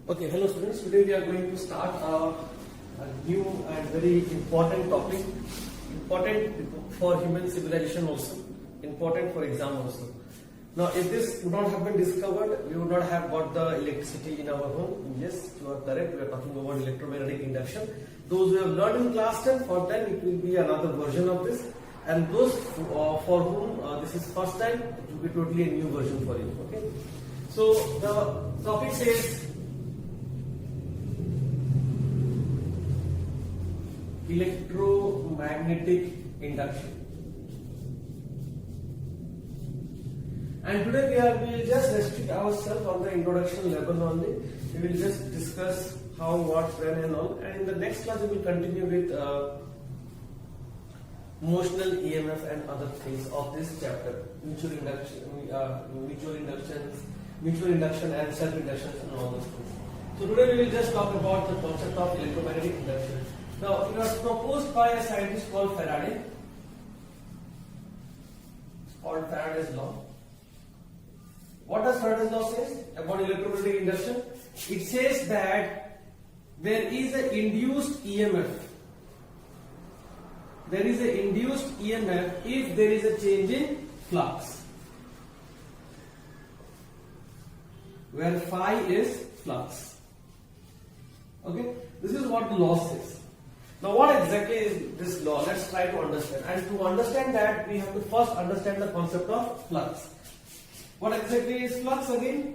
Okay, hello students. Today we are going to start a new and very important topic. Important for human civilization also. Important for exam also. Now, if this would not have been discovered, we would not have got the electricity in our home. Yes, you are correct. We are talking about electromagnetic induction. Those who have learned in class 10, for them it will be another version of this. And those for whom this is first time, it will be totally a new version for you. Okay. So the topic says electromagnetic induction, and today we will just restrict ourselves on the introduction level only. We will just discuss how, what, when and all, and in the next class we will continue with motional EMF and other things of this chapter, mutual induction and self-induction and all those things. So today we will just talk about the concept of electromagnetic induction. Now, it was proposed by a scientist called Faraday. It's called Faraday's law. What does Faraday's law say about electromagnetic induction? It says that there is an induced EMF. There is an induced EMF if there is a change in flux, where phi is flux. Okay, this is what the law says. Now, what exactly is this law? Let's try to understand. And to understand that, we have to first understand the concept of flux. What exactly is flux again?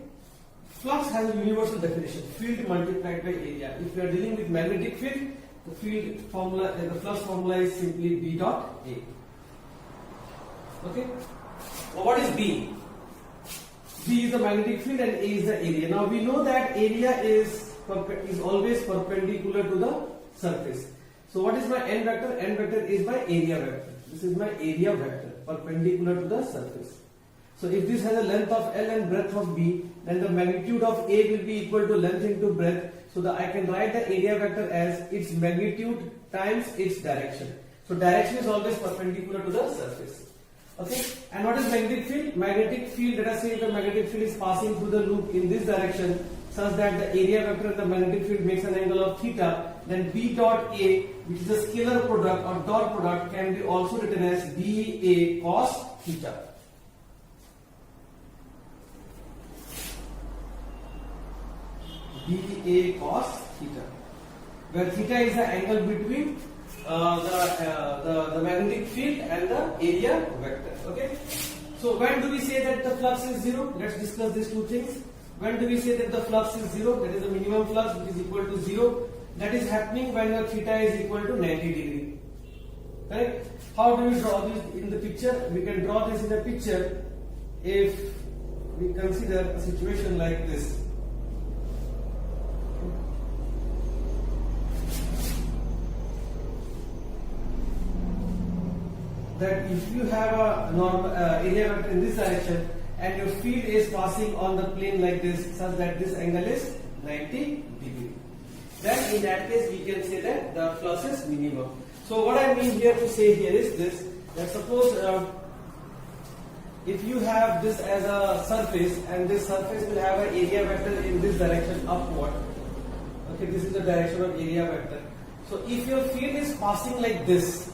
Flux has a universal definition: field multiplied by area. If we are dealing with magnetic field, the field formula, the flux formula is simply B dot A. Okay. Now, what is B? B is the magnetic field and A is the area. Now we know that area is always perpendicular to the surface. So what is my n vector? N vector is my area vector. This is my area vector perpendicular to the surface. So if this has a length of L and breadth of B, then the magnitude of A will be equal to length into breadth. So that I can write the area vector as its magnitude times its direction. So direction is always perpendicular to the surface. Okay. And what is magnetic field? Magnetic field, let us say if the magnetic field is passing through the loop in this direction, such that the area vector of the magnetic field makes an angle of theta, then B dot A, which is a scalar product or dot product, can be also written as dA cos theta. dA cos theta, where theta is the angle between the magnetic field and the area vector. Okay. So when do we say that the flux is zero? Let's discuss these two things. When do we say that the flux is zero? That is the minimum flux, which is equal to zero. That is happening when the theta is equal to 90 degree. Correct? How do we draw this in the picture? We can draw this in a picture if we consider a situation like this. That if you have a normal area vector in this direction and your field is passing on the plane like this, such that this angle is 90 degree, then in that case we can say that the flux is minimum. So what I mean here to say here is this: that suppose if you have this as a surface and this surface will have an area vector in this direction upward. Okay, this is the direction of area vector. So if your field is passing like this,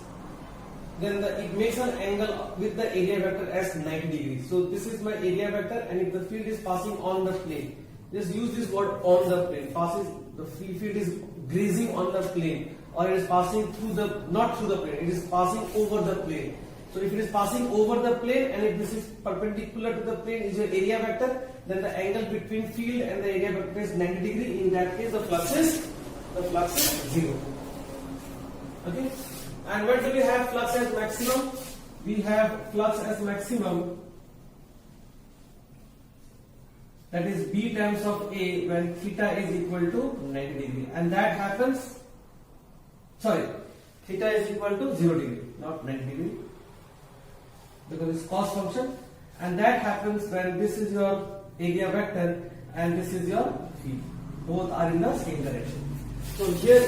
then it makes an angle with the area vector as 90 degrees. So this is my area vector, and if the field is passing on the plane, just use this word on the plane. Passes, the field is grazing on the plane, or it is passing through the, not through the plane, it is passing over the plane. So if it is passing over the plane and if this is perpendicular to the plane is your area vector, then the angle between field and the area vector is 90 degree. In that case the flux is zero. Okay. And when do we have flux as maximum? We have flux as maximum, that is B times of A, when theta is equal to 90 degree, and that happens, theta is equal to 0 degree, not 90 degree, because it's cos function, and that happens when this is your area vector and this is your field. Both are in the same direction. So here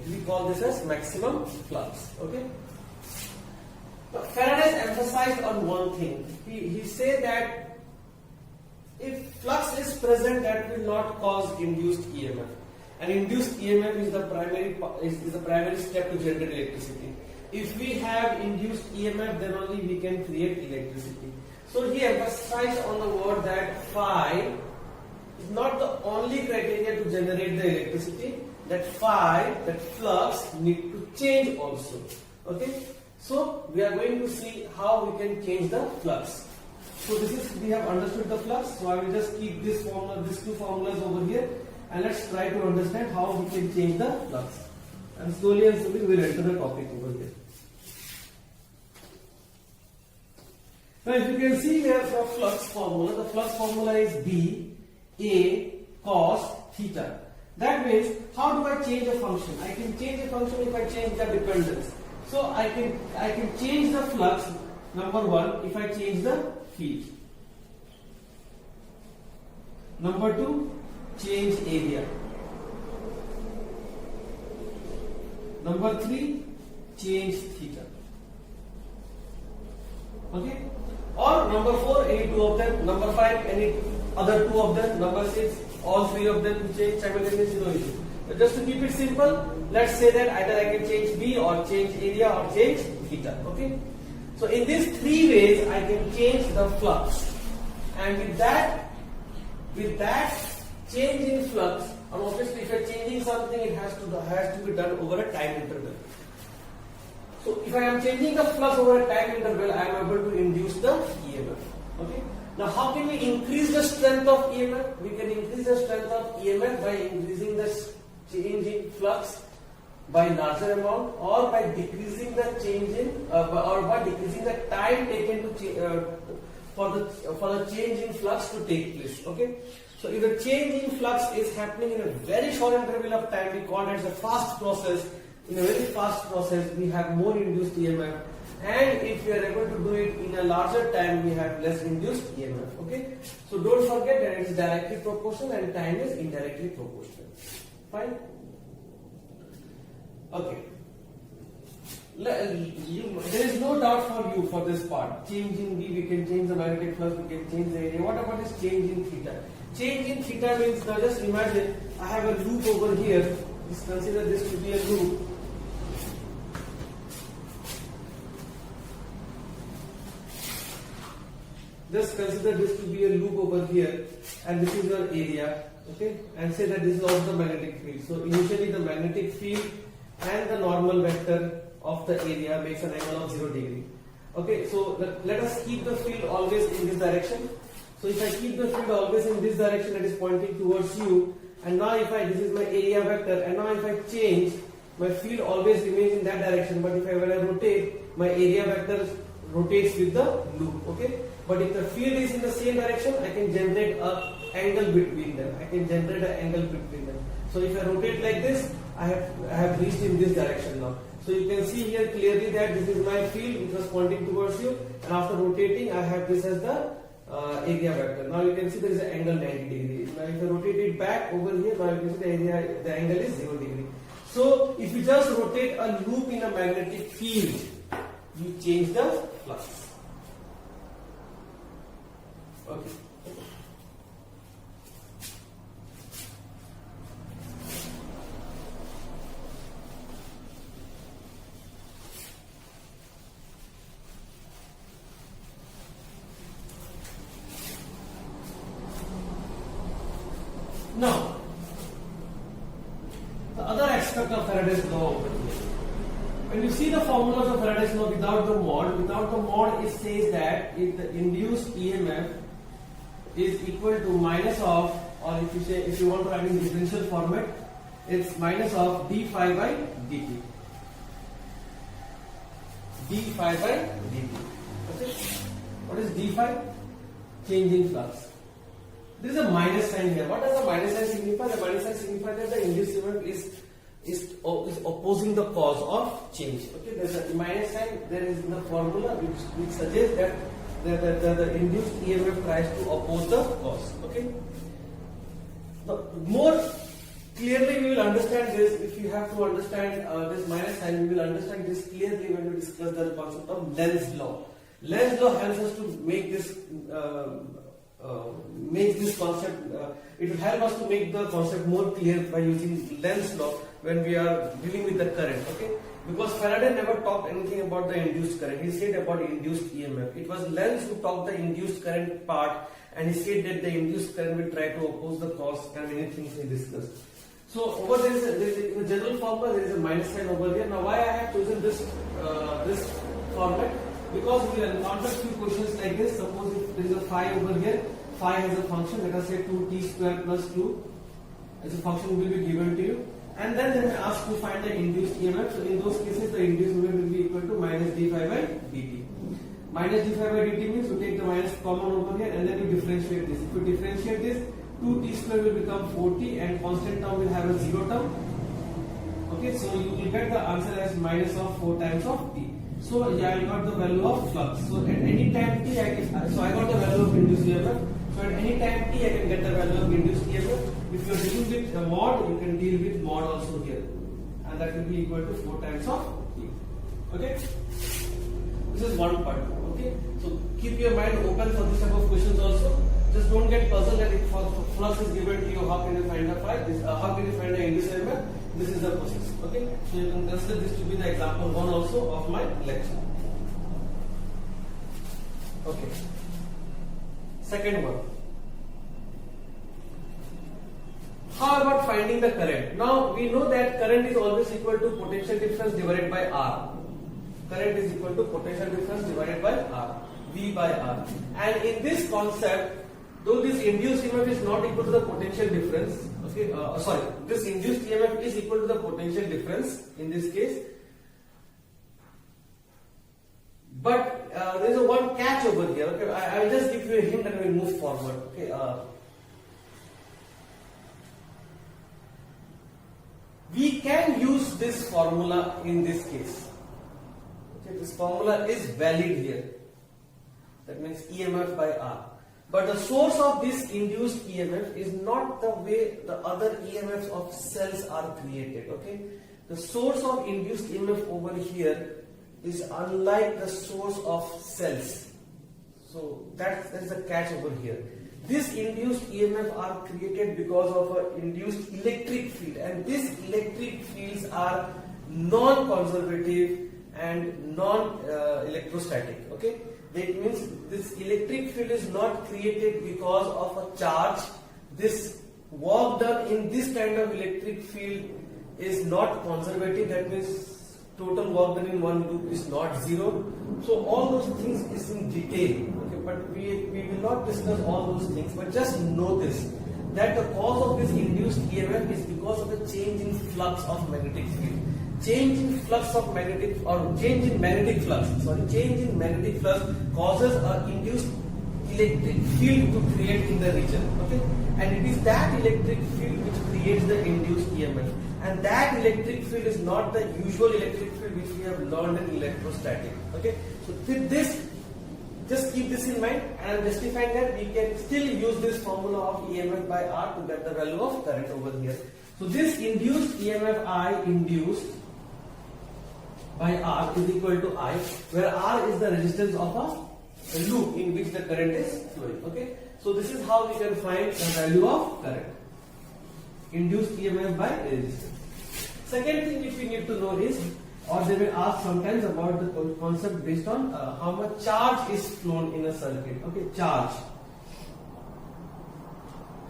we call this as maximum flux. Okay. But Faraday emphasized on one thing. He said that if flux is present, that will not cause induced EMF. And induced EMF is the primary step to generate electricity. If we have induced EMF, then only we can create electricity. So he emphasized on the word that phi is not the only criteria to generate the electricity. That phi, that flux, need to change also. Okay. So we are going to see how we can change the flux. So this is, we have understood the flux. So I will just keep this formula, these two formulas over here, and let's try to understand how we can change the flux. And slowly we will enter the topic over here. Now if you can see here for flux formula, the flux formula is B A cos theta. That means, how do I change a function? I can change a function if I change the dependence. So I can change the flux, number one, if I change the field. Number two, change area. Number three, change theta. Okay? Or number four, any two of them. Number five, any other two of them. Number six, all three of them to change simultaneously, no issue. But just to keep it simple, let's say that either I can change B or change area or change theta. Okay? So in these three ways, I can change the flux. And with that change in flux, and obviously if you are changing something, it has to be done over a time interval. So if I am changing the flux over a time interval, I am able to induce the EMF. Okay? Now how can we increase the strength of EMF? We can increase the strength of EMF by increasing the change in flux by larger amount, or by decreasing the change in or by decreasing the time taken to for the change in flux to take place. Okay? So if the change in flux is happening in a very short interval of time, we call it as a fast process. In a very fast process, we have more induced EMF, and if we are able to do it in a larger time, we have less induced EMF. Okay? So don't forget that it is directly proportional and time is indirectly proportional. Fine? Okay. There is no doubt for you for this part. Changing B, we can change the magnetic flux, we can change the area. What about this change in theta? Change in theta means, now just imagine I have a loop over here. Just consider this to be a loop. Just consider this to be a loop over here, and this is your area. Okay, and say that this is also the magnetic field. So initially the magnetic field and the normal vector of the area makes an angle of 0 degree. Okay, so let us keep the field always in this direction. So if I keep the field always in this direction, that is pointing towards you, and now if this is my area vector, and now if I change, my field always remains in that direction, but if when I rotate, my area vector rotates with the loop. Okay, but if the field is in the same direction, I can generate an angle between them. I can generate an angle between them. So if I rotate like this, I have reached in this direction now. So you can see here clearly that this is my field which was pointing towards you, and after rotating, I have this as the area vector. Now you can see there is an angle 90 degree. Now if I rotate it back over here, now you can see the angle is 0 degree. So if you just rotate a loop in a magnetic field, you change the flux. Okay. Now, the other aspect of Faraday's law over here. When you see the formulas of Faraday's law without the mod, it says that if the induced EMF is equal to minus of, or if you want to write in differential format, it's minus of d phi by dt. d phi by dt. Okay? What is d phi? Change in flux. There is a minus sign here. What does the minus sign signify? The minus sign signifies that the induced EMF is opposing the cause of change. Okay, there is a minus sign. There is the formula which suggests that the induced EMF tries to oppose the cause. Okay. The more clearly we will understand this if you have to understand this minus sign. We will understand this clearly when we discuss the concept of Lenz's law. Lenz's law helps us to make this make this concept, it will help us to make the concept more clear by using Lenz's law when we are dealing with the current, okay? Because Faraday never talked anything about the induced current. He said about induced EMF. It was Lenz who talked the induced current part, and he said that the induced current will try to oppose the cause, and many things he discussed. So over there is in the general formula there is a minus sign over here. Now why I have chosen this format? Because we will encounter few questions like this. Suppose if there is a phi over here, phi has a function, let us say 2t square plus 2 as a function will be given to you. And then they may ask to find the induced EMF. So in those cases, the induced EMF will be equal to minus d phi by dt. Minus d phi by dt means you take the minus common over here and then you differentiate this. If you differentiate this, 2t square will become 4t and constant term will have a 0 term. Okay, so you will get the answer as minus of 4 times of t. So yeah, I got the value of flux. So at any time t, I got the value of induced EMF. So at any time t, I can get the value of induced EMF. If you are dealing with a mod, you can deal with mod also here, and that will be equal to 4 times of t. Okay, this is one part. Okay, so keep your mind open for this type of questions also. Just don't get puzzled that if flux is given to you, how can you find the phi? How can you find the induced EMF? This is the process. Okay, so you can consider this to be the example 1 also of my lecture. Okay, second one. How about finding the current? Now we know that current is always equal to potential difference divided by R. Current is equal to potential difference divided by R, V by R. And in this concept, though this induced EMF is not equal to the potential difference, okay, this induced EMF is equal to the potential difference in this case. But there is a one catch over here. Okay, I will just give you a hint and we will move forward. Okay. We can use this formula in this case. Okay, this formula is valid here. That means EMF by R. But the source of this induced EMF is not the way the other EMFs of cells are created. Okay, the source of induced EMF over here is unlike the source of cells. So that is the catch over here. This induced EMF are created because of an induced electric field, and these electric fields are non-conservative and non-electrostatic. Okay, that means this electric field is not created because of a charge. This work done in this kind of electric field is not conservative. That means total work done in one loop is not zero. So all those things is in detail. Okay, but we will not discuss all those things. But just notice that the cause of this induced EMF is because of the change in flux of magnetic field. Change in flux of magnetic change in magnetic flux causes an induced electric field to create in the region. Okay, and it is that electric field which creates the induced EMF. And that electric field is not the usual electric field which we have learned in electrostatic. Okay, so with this, just keep this in mind, and I am justifying that we can still use this formula of EMF by R to get the value of current over here. So this induced EMF I induced by R is equal to I, where R is the resistance of a loop in which the current is flowing. Okay, so this is how we can find the value of current. Induced EMF by resistance. Second thing which we need to know is, or they will ask sometimes about the concept based on how much charge is flown in a circuit. Okay, charge.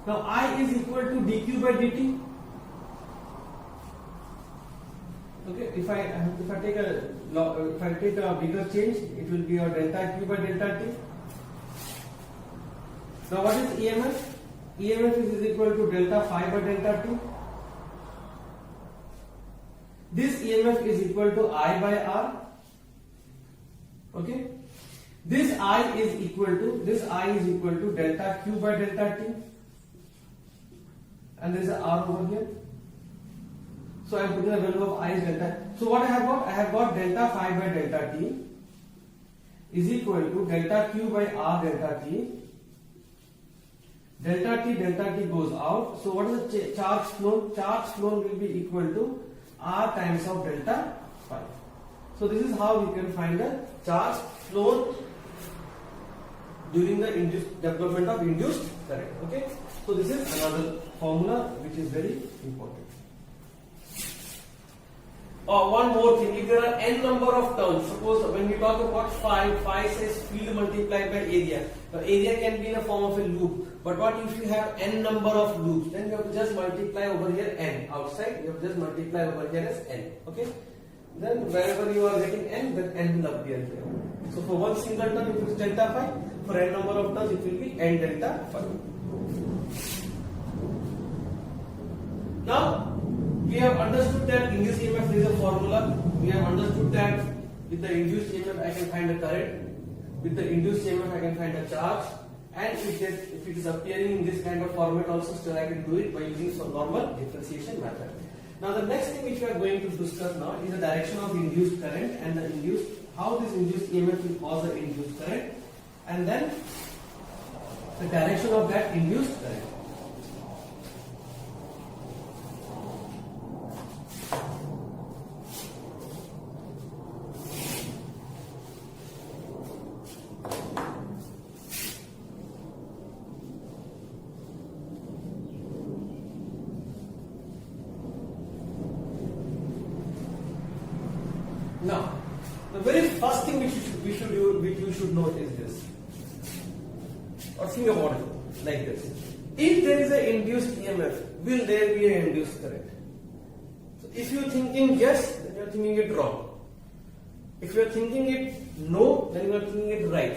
Now I is equal to dq by dt. Okay, if I take a bigger change, it will be a delta q by delta t. Now what is EMF? EMF is equal to delta phi by delta t. This EMF is equal to I by R. Okay. This I is equal to delta Q by delta T. And there is a R over here. So I am putting the value of I is delta. So what I have got? I have got delta phi by delta T is equal to delta Q by R delta T. Delta T goes out. So what is the charge flown? Charge flown will be equal to R times of delta phi. So this is how we can find the charge flown during the development of induced current. Okay, so this is another formula which is very important. One more thing, if there are n number of turns, suppose when we talk about phi says field multiplied by area. The area can be in the form of a loop, but what if you have n number of loops? Then you have to just multiply over here n outside. You have to just multiply over here as n. Okay. Then wherever you are getting n, then n will appear here. So for one single turn it is delta phi. For n number of turns it will be n delta phi. Now we have understood that induced EMF is a formula. We have understood that with the induced EMF I can find a current. With the induced EMF I can find a charge. And if it is appearing in this kind of format also, still I can do it by using some normal differentiation method. Now the next thing which we are going to discuss now is the direction of induced current and how this induced EMF will cause the induced current, and then the direction of that induced current. Now, the very first thing which you should know is this, or think about it like this: if there is an induced EMF, will there be an induced current? So, if you are thinking yes, then you are thinking it wrong. If you are thinking it no, then you are thinking it right.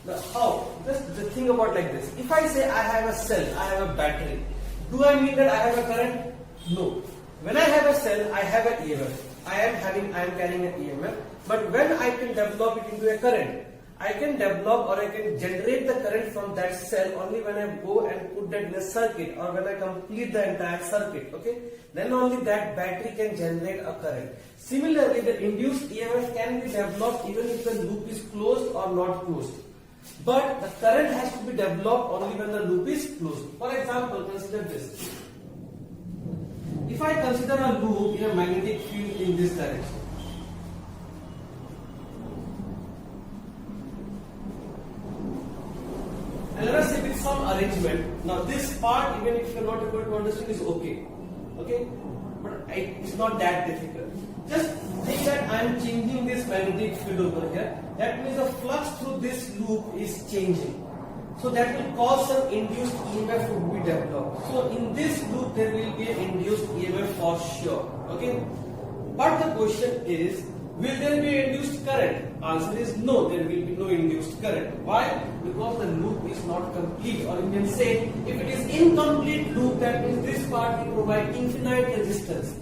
Now, how? Just think about like this: if I say I have a cell, I have a battery, do I mean that I have a current? No. When I have a cell, I have an EMF. I am carrying an EMF, but when I can develop it into a current, I can develop or I can generate the current from that cell only when I go and put that in a circuit, or when I complete the entire circuit. Okay, then only that battery can generate a current. Similarly, the induced EMF can be developed even if the loop is closed or not closed, but the current has to be developed only when the loop is closed. For example, consider this. If I consider a loop in a magnetic field in this direction, and let us say with some arrangement, now this part, even if you are not able to understand, is okay, but it's not that difficult. Just think that I am changing this magnetic field over here. That means the flux through this loop is changing. So that will cause some induced EMF to be developed. So in this loop there will be an induced EMF for sure. Okay. But the question is, will there be induced current? Answer is no, there will be no induced current. Why? Because the loop is not complete, or you can say, if it is incomplete loop, that means this part will provide infinite resistance.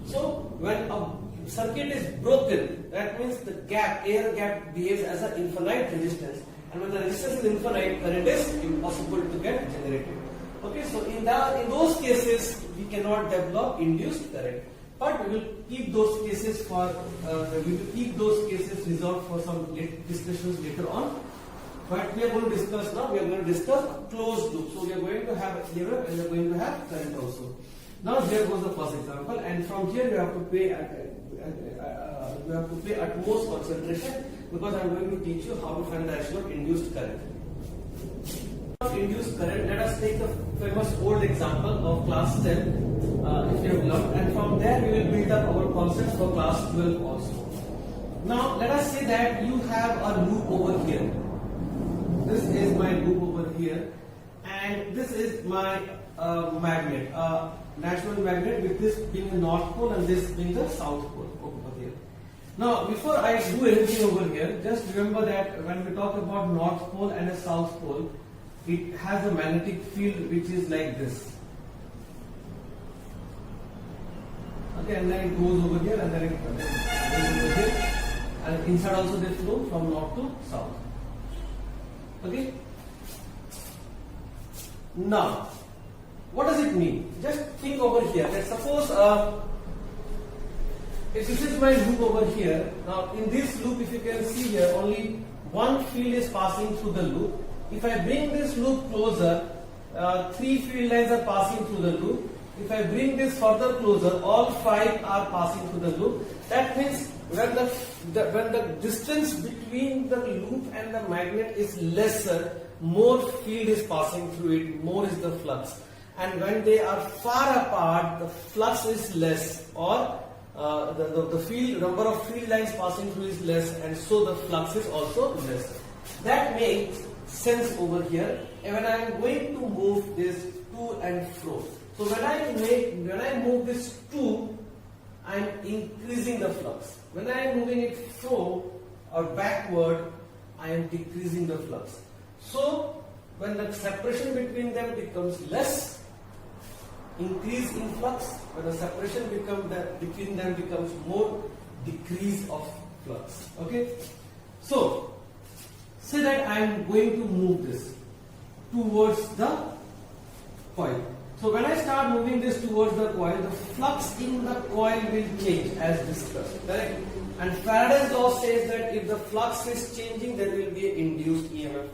So when a circuit is broken, that means the air gap behaves as an infinite resistance. And when the resistance is infinite, current is impossible to get generated. Okay, so in those cases, we cannot develop induced current. But we will keep those cases reserved for some discussions later on. But we are going to discuss now. We are going to discuss closed loop. So we are going to have EMF and we are going to have current also. Now here goes the first example, and from here you have to pay utmost concentration, because I am going to teach you how to find the direction of induced current. Induced current, let us take the famous old example of class 10, if you have learned, and from there we will build up our concepts for class 12 also. Now let us say that you have a loop over here. This is my loop over here, and this is my magnet, natural magnet, with this being the north pole and this being the south pole over here. Now before I do anything over here, just remember that when we talk about north pole and a south pole, it has a magnetic field which is like this. Okay, and then it goes over here, and then it goes over here, and inside also they flow from north to south. Okay. Now, what does it mean? Just think over here. That suppose if this is my loop over here. Now, in this loop, if you can see here, only one field is passing through the loop. If I bring this loop closer, three field lines are passing through the loop. if I bring this further closer, all 5 are passing through the loop. That means when the distance between the loop and the magnet is lesser, more field is passing through it, more is the flux. And when they are far apart, the flux is less, or the field number of field lines passing through is less, and so the flux is also less. That makes sense over here. And when I am going to move this to and fro, so when I move this to, I am increasing the flux. When I am moving it fro or backward, I am decreasing the flux. So when the separation between them becomes less, increase in flux. When the separation between them becomes more, decrease of flux. Okay. So say that I am going to move this towards the coil. So when I start moving this towards the coil, the flux in the coil will change as discussed. Correct? And Faraday's law says that if the flux is changing, there will be an induced EMF.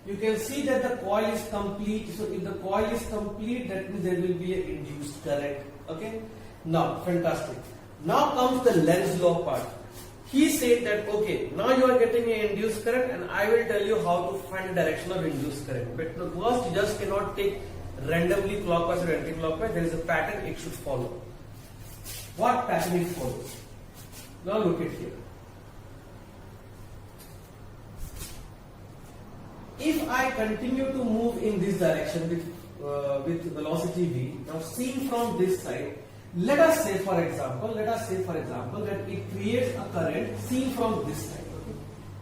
You can see that the coil is complete. So if the coil is complete, that means there will be an induced current. Okay. Now, fantastic. Now comes the Lenz law part. He said that, okay, now you are getting an induced current, and I will tell you how to find the direction of induced current. But first, you just cannot take randomly clockwise or anti-clockwise. There is a pattern it should follow. What pattern it follows? Now look at here. If I continue to move in this direction with velocity v, now seen from this side, let us say for example that it creates a current seen from this side.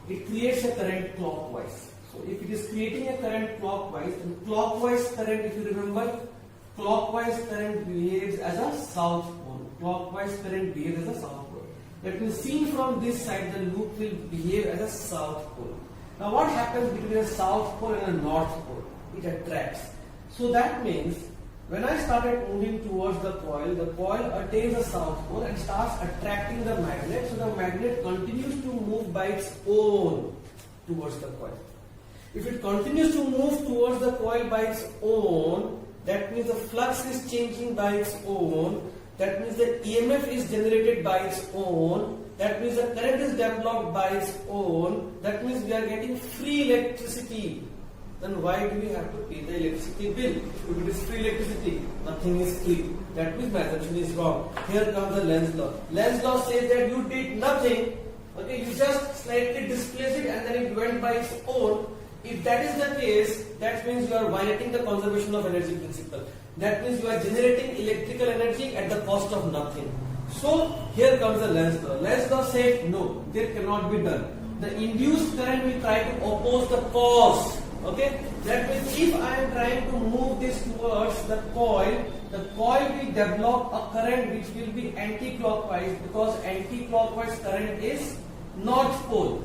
Okay? It creates a current clockwise. So if it is creating a current clockwise, and clockwise current, if you remember, clockwise current behaves as a south pole. Clockwise current behaves as a south pole. That means seen from this side, the loop will behave as a south pole. Now what happens between a south pole and a north pole? It attracts. So that means when I started moving towards the coil attains a south pole and starts attracting the magnet. So the magnet continues to move by its own towards the coil. If it continues to move towards the coil by its own, that means the flux is changing by its own. That means the EMF is generated by its own. That means the current is developed by its own. That means we are getting free electricity. Then why do we have to pay the electricity bill? If it is free electricity, nothing is free. That means my assumption is wrong. Here comes the Lenz law. Lenz law says that you did nothing. Okay, you just slightly displaced it and then it went by its own. If that is the case, that means you are violating the conservation of energy principle. That means you are generating electrical energy at the cost of nothing. So here comes the Lenz law. Lenz law said no, that cannot be done. The induced current will try to oppose the cause. Okay, that means if I am trying to move this towards the coil will develop a current which will be anti-clockwise, because anti-clockwise current is north pole.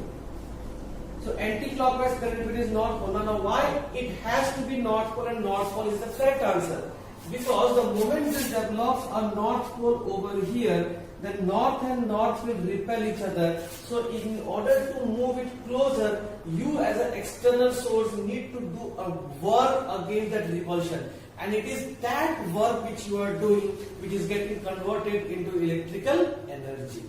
So anti-clockwise current is north pole. Now why it has to be north pole, and north pole is the correct answer? Because the moment this develops a north pole over here, then north and north will repel each other. So in order to move it closer, you as an external source need to do a work against that repulsion. And it is that work which you are doing which is getting converted into electrical energy.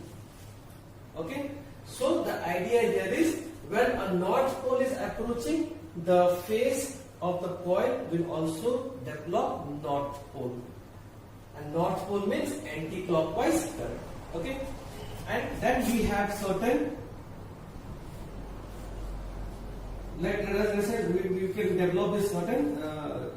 Okay? So the idea here is, when a north pole is approaching, the face of the coil will also develop north pole. And north pole means anti-clockwise current. Okay? And then we have certain, let's say we can develop this certain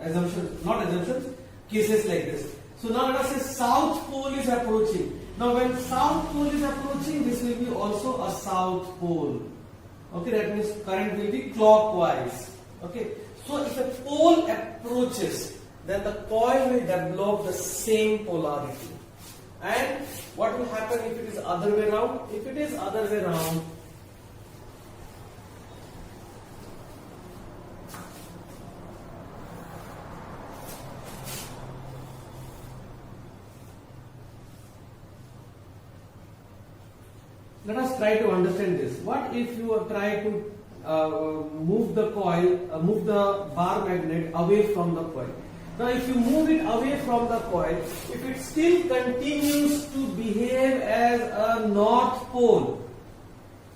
assumptions, not assumptions, cases like this. So now let us say south pole is approaching. Now when south pole is approaching, this will be also a south pole. Okay, that means current will be clockwise. Okay, so if a pole approaches, then the coil will develop the same polarity. And what will happen if it is other way around? If it is other way around, let us try to understand this. What if you try to move the coil, move the bar magnet away from the coil? Now if you move it away from the coil, if it still continues to behave as a north pole,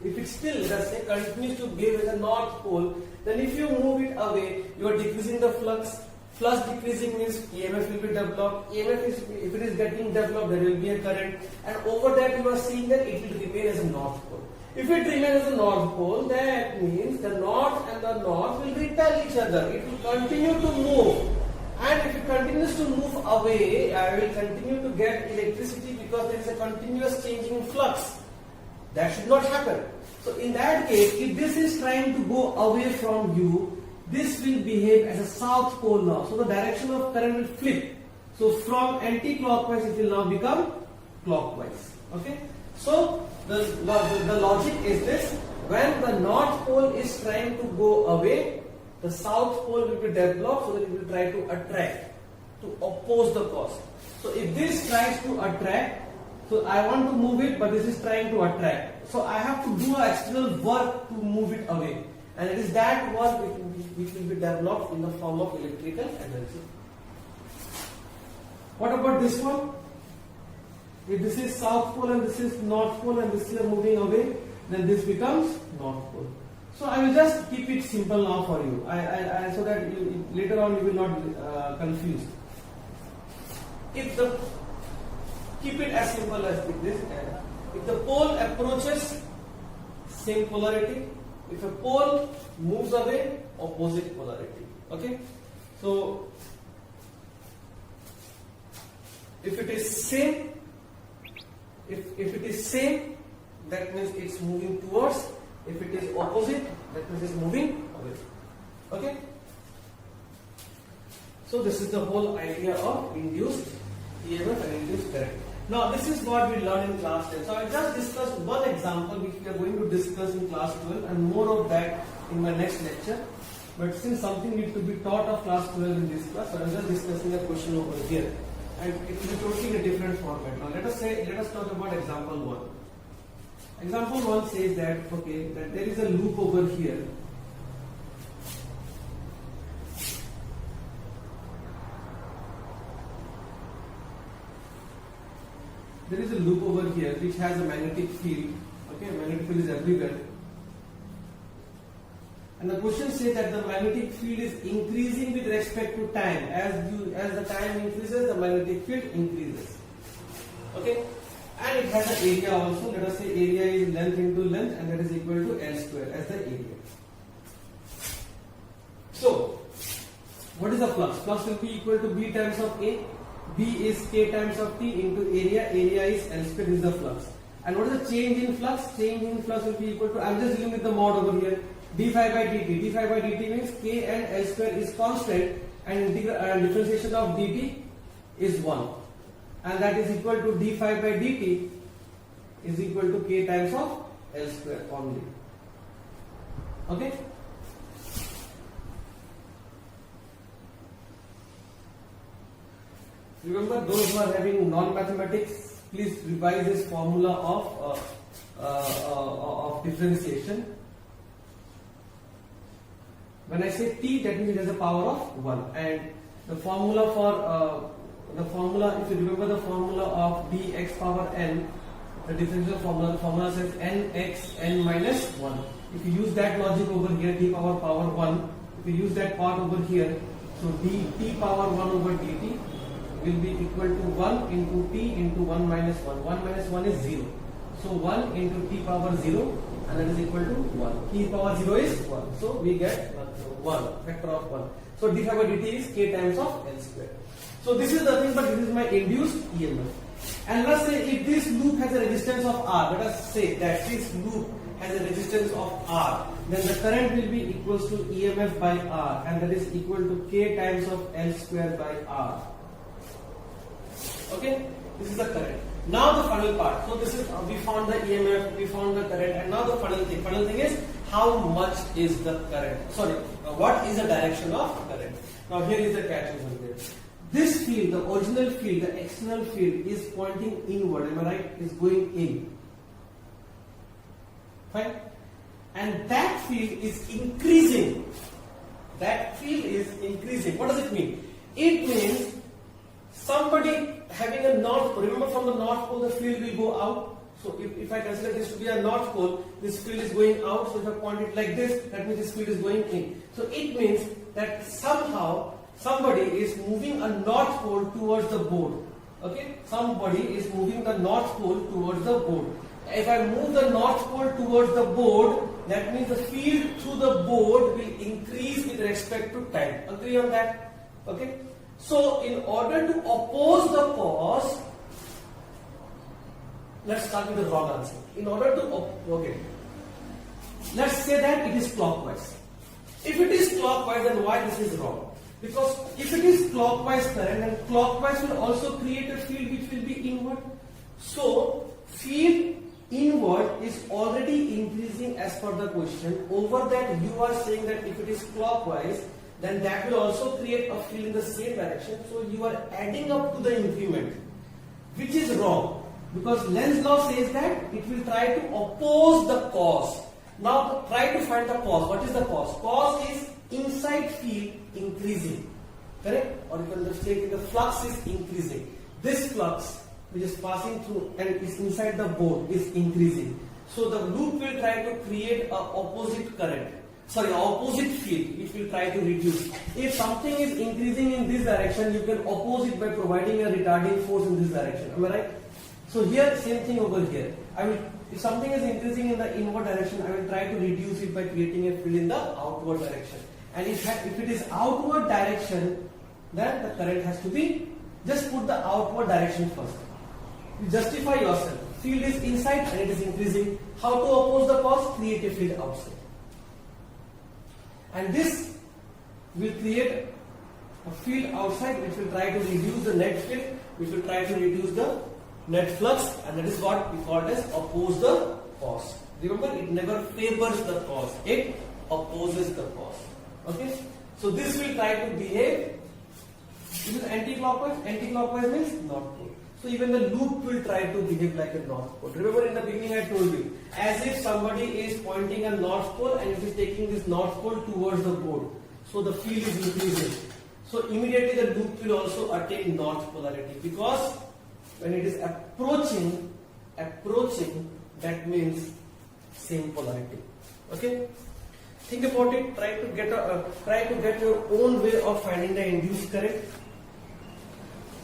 if it still, let's say, continues to behave as a north pole, then if you move it away, you are decreasing the flux. Flux decreasing means EMF will be developed. EMF is, if it is getting developed, there will be a current, and over that you are seeing that it will remain as a north pole. If it remains as a north pole, that means the north and the north will repel each other. It will continue to move, and if it continues to move away, I will continue to get electricity because there is a continuous changing in flux. That should not happen. So in that case, if this is trying to go away from you, this will behave as a south pole now. So the direction of current will flip. So from anti-clockwise, it will now become clockwise. Okay. So the logic is this: when the north pole is trying to go away, the south pole will be developed so that it will try to attract, to oppose the cause. So if this tries to attract, so I want to move it, but this is trying to attract. So I have to do external work to move it away. And it is that work which will be developed in the form of electrical energy. What about this one? If this is south pole and this is north pole and this is moving away, then this becomes north pole. So I will just keep it simple now for you, so that later on you will not confused. Keep it as simple as this. If the pole approaches, same polarity. If a pole moves away, opposite polarity. Okay. So if it is same, if it is same, that means it's moving towards. If it is opposite, that means it's moving away. Okay. So this is the whole idea of induced EMF and induced current. Now this is what we learned in class 10. So I just discussed one example which we are going to discuss in class 12 and more of that in my next lecture. But since something needs to be taught of class 12 in this class, so I am just discussing a question over here. And it will be totally in a different format. Now let us talk about example 1. Example 1 says that, okay, that there is a loop over here. There is a loop over here which has a magnetic field. Okay, magnetic field is everywhere. And the question says that the magnetic field is increasing with respect to time. As the time increases, the magnetic field increases. Okay, and it has an area also. Let us say area is length into length, and that is equal to L square as the area. So, what is the flux? Flux will be equal to B times of A. B is K times of T into area. Area is L square, is the flux. And what is the change in flux? Change in flux will be equal to, I am just dealing with the mod over here, d phi by dt. d phi by dt means K and L square is constant, and differentiation of dt is 1. And that is equal to d phi by dt is equal to K times of L square only. Okay? Remember, those who are having non-mathematics, please revise this formula of differentiation. When I say t, that means it has a power of 1, and the formula if you remember the formula of dx power n, the differential formula, the formula says nx n minus 1. If you use that logic over here, t power 1, if you use that part over here, so dt power 1 over dt will be equal to 1 into t into 1 minus 1. 1 minus 1 is 0. So 1 into t power 0, and that is equal to 1. T power 0 is 1. So we get 1, factor of 1. So d phi by dt is K times of L square. So this is the thing, but this is my induced EMF. And let's say if this loop has a resistance of R, let us say that this loop has a resistance of R, then the current will be equals to EMF by R, and that is equal to K times of L square by R. Okay, this is the current. Now the funnel part. So this is we found the EMF, we found the current, and now the funnel thing. Funnel thing is how much is the current? Sorry, what is the direction of current? Now here is the catch over there. This field, the original field, the external field is pointing inward. Am I right? Is going in. Fine. And that field is increasing. That field is increasing. What does it mean? It means somebody having a north pole. Remember, from the north pole the field will go out. So if I consider this to be a north pole, this field is going out. So if I point it like this, that means this field is going in. So it means that somehow somebody is moving a north pole towards the board. Okay, somebody is moving the north pole towards the board. If I move the north pole towards the board, that means the field through the board will increase with respect to time. Agree on that? Okay. So in order to oppose the cause, let's start with the wrong answer. In order to okay, let's say that it is clockwise. If it is clockwise, then why this is wrong? Because if it is clockwise current, then clockwise will also create a field which will be inward. So field inward is already increasing as per the question. Over that you are saying that if it is clockwise, then that will also create a field in the same direction. So you are adding up to the increment, which is wrong. Because Lenz's law says that it will try to oppose the cause. Now try to find the cause. What is the cause? Cause is inside field increasing. Correct? Or you can just say the flux is increasing. This flux which is passing through and is inside the board is increasing. So the loop will try to create a opposite current. Opposite field which will try to reduce. If something is increasing in this direction, you can oppose it by providing a retarding force in this direction. Am I right? So here, same thing over here. If something is increasing in the inward direction, I will try to reduce it by creating a field in the outward direction. And if it is outward direction, then the current has to be, just put the outward direction first. You justify yourself. Field is inside and it is increasing. How to oppose the cause? Create a field outside. And this will create a field outside which will try to reduce the net field, which will try to reduce the net flux, and that is what we call as oppose the cause. Remember, it never favors the cause, it opposes the cause. Okay, so this will try to behave. This is anti-clockwise. Anti-clockwise means north pole. So even the loop will try to behave like a north pole. Remember, in the beginning I told you, as if somebody is pointing a north pole and it is taking this north pole towards the board. So the field is increasing. So immediately the loop will also attain north polarity, because when it is approaching, that means same polarity. Okay. Think about it. Try to get your own way of finding the induced current,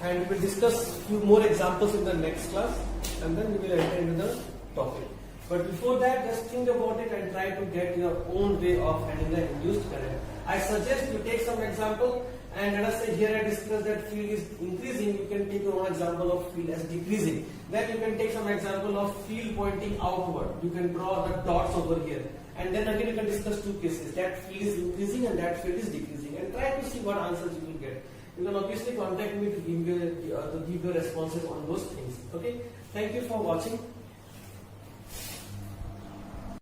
and we will discuss few more examples in the next class, and then we will enter into the topic. But before that, just think about it and try to get your own way of finding the induced current. I suggest you take some example, and let us say here I discussed that field is increasing. You can take your own example of field as decreasing. Then you can take some example of field pointing outward. You can draw the dots over here. And then again you can discuss two cases. That field is increasing and that field is decreasing. And try to see what answers you will get. You can obviously contact me to give your responses on those things. Okay. Thank you for watching.